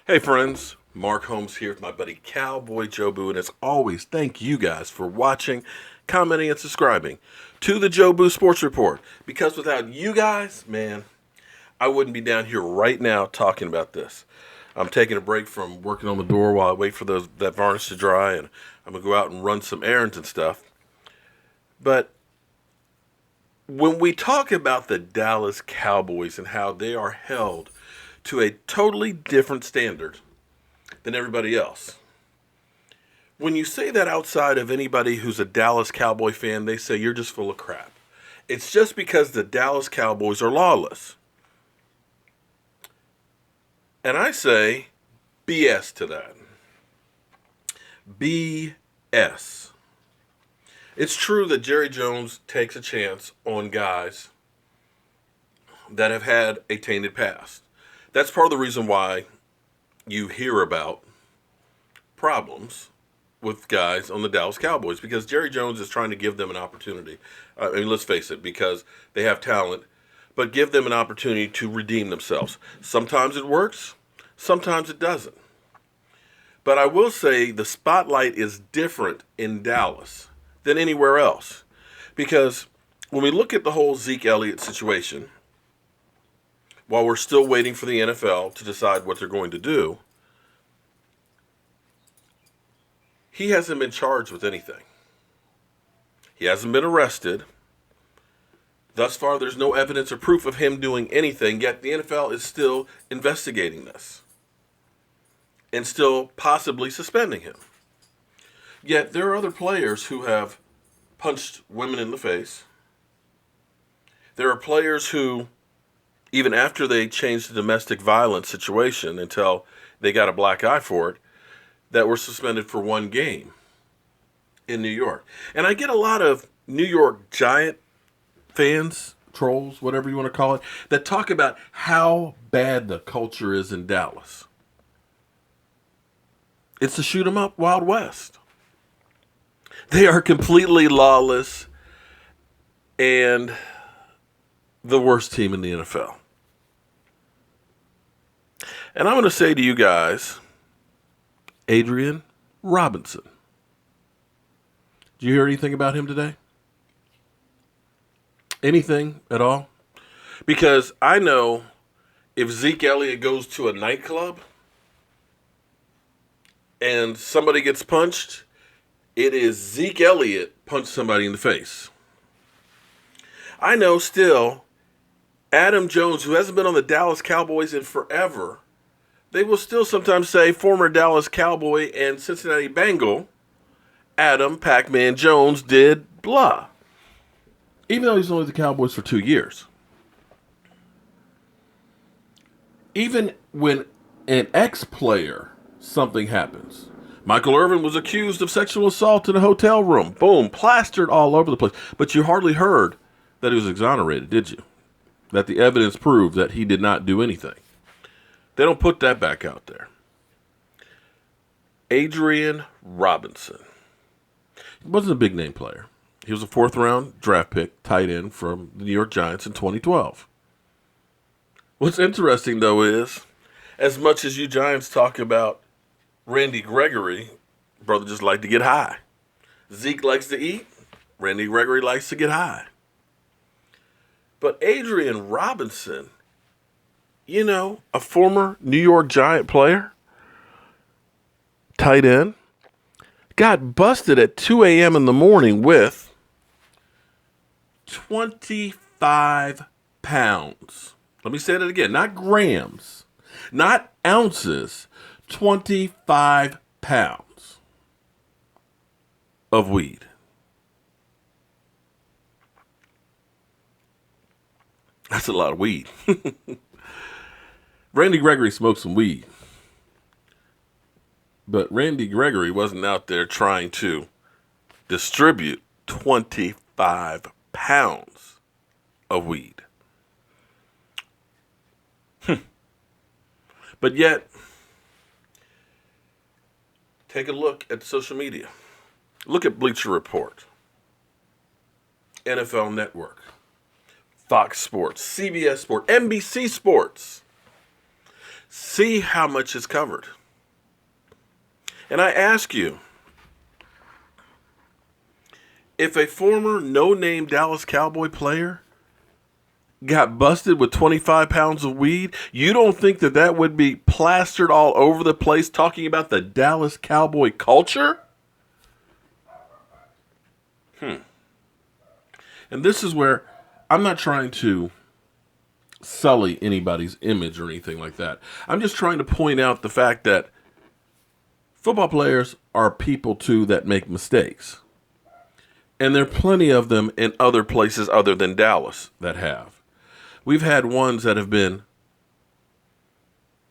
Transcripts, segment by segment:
Hey friends, Mark Holmes here with my buddy Cowboy Joe Boo, and as always, thank you guys for watching, commenting, and subscribing to the Joe Boo Sports Report. Because without you guys, man, I wouldn't be down here right now talking about this. I'm taking a break from working on the door while I wait for that varnish to dry, and I'm gonna go out and run some errands and stuff. But when we talk about the Dallas Cowboys and how they are held to a totally different standard than everybody else. When you say that outside of anybody who's a Dallas Cowboy fan, they say you're just full of crap. It's just because the Dallas Cowboys are lawless. And I say BS to that. BS. It's true that Jerry Jones takes a chance on guys that have had a tainted past. That's part of the reason why you hear about problems with guys on the Dallas Cowboys, because Jerry Jones is trying to give them an opportunity. Let's face it, because they have talent, but give them an opportunity to redeem themselves. Sometimes it works, sometimes it doesn't. But I will say the spotlight is different in Dallas than anywhere else, because when we look at the whole Zeke Elliott situation, while we're still waiting for the NFL to decide what they're going to do, he hasn't been charged with anything. He hasn't been arrested. Thus far, there's no evidence or proof of him doing anything, yet the NFL is still investigating this and still possibly suspending him. Yet there are other players who have punched women in the face. There are players who, even after they changed the domestic violence situation until they got a black eye for it, that were suspended for one game in New York. And I get a lot of New York Giant fans, trolls, whatever you want to call it, that talk about how bad the culture is in Dallas. It's the shoot 'em up Wild West. They are completely lawless and the worst team in the NFL. And I'm going to say to you guys, Adrien Robinson. Did you hear anything about him today? Anything at all? Because I know if Zeke Elliott goes to a nightclub and somebody gets punched, it is Zeke Elliott punched somebody in the face. I know still Adam Jones, who hasn't been on the Dallas Cowboys in forever, they will still sometimes say former Dallas Cowboy and Cincinnati Bengal Adam Pac-Man Jones did blah. Even though he's only the Cowboys for 2 years. Even when an ex-player, something happens. Michael Irvin was accused of sexual assault in a hotel room. Boom, plastered all over the place. But you hardly heard that he was exonerated, did you? That the evidence proved that he did not do anything. They don't put that back out there. Adrien Robinson. He wasn't a big name player. He was a 4th round draft pick, tight end from the New York Giants in 2012. What's interesting, though, is as much as you Giants talk about Randy Gregory, brother just like to get high. Zeke likes to eat. Randy Gregory likes to get high. But Adrien Robinson, you know, a former New York Giant player, tight end, got busted at 2 a.m. in the morning with 25 pounds. Let me say that again. Not grams, not ounces, 25 pounds of weed. That's a lot of weed. Randy Gregory smoked some weed. But Randy Gregory wasn't out there trying to distribute 25 pounds of weed. But yet, take a look at social media. Look at Bleacher Report, NFL Network, Fox Sports, CBS Sports, NBC Sports. See how much is covered. And I ask you, if a former no-name Dallas Cowboy player got busted with 25 pounds of weed, you don't think that that would be plastered all over the place talking about the Dallas Cowboy culture? And this is where I'm not trying to sully anybody's image or anything like that. I'm just trying to point out the fact that football players are people too that make mistakes. And there are plenty of them in other places other than Dallas that have. We've had ones that have been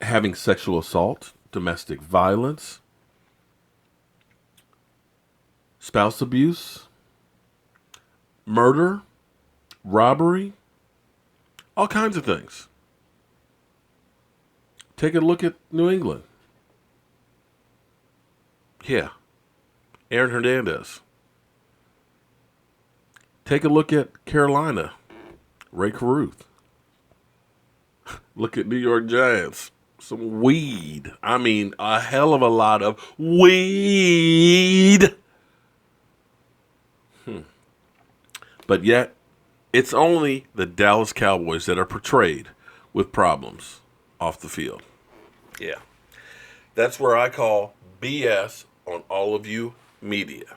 having sexual assault, domestic violence, spouse abuse, murder, robbery, all kinds of things. Take a look at New England. Yeah, Aaron Hernandez. Take a look at Carolina, Ray Caruth. Look at New York Giants. Some weed. I mean, a hell of a lot of weed. But yet, it's only the Dallas Cowboys that are portrayed with problems off the field. Yeah. That's where I call BS on all of you media.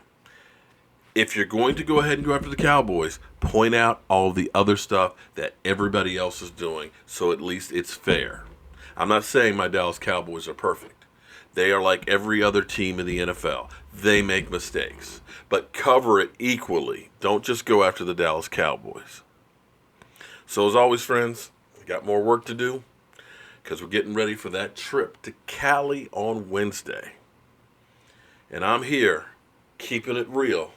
If you're going to go ahead and go after the Cowboys, point out all the other stuff that everybody else is doing so at least it's fair. I'm not saying my Dallas Cowboys are perfect. They are like every other team in the NFL. They make mistakes. But cover it equally. Don't just go after the Dallas Cowboys. So as always, friends, we got more work to do because we're getting ready for that trip to Cali on Wednesday. And I'm here keeping it real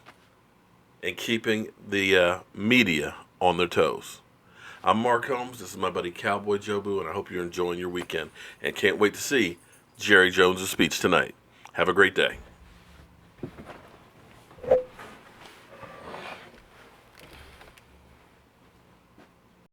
and keeping the media on their toes. I'm Mark Holmes. This is my buddy Cowboy Jobu, and I hope you're enjoying your weekend and can't wait to see Jerry Jones' speech tonight. Have a great day.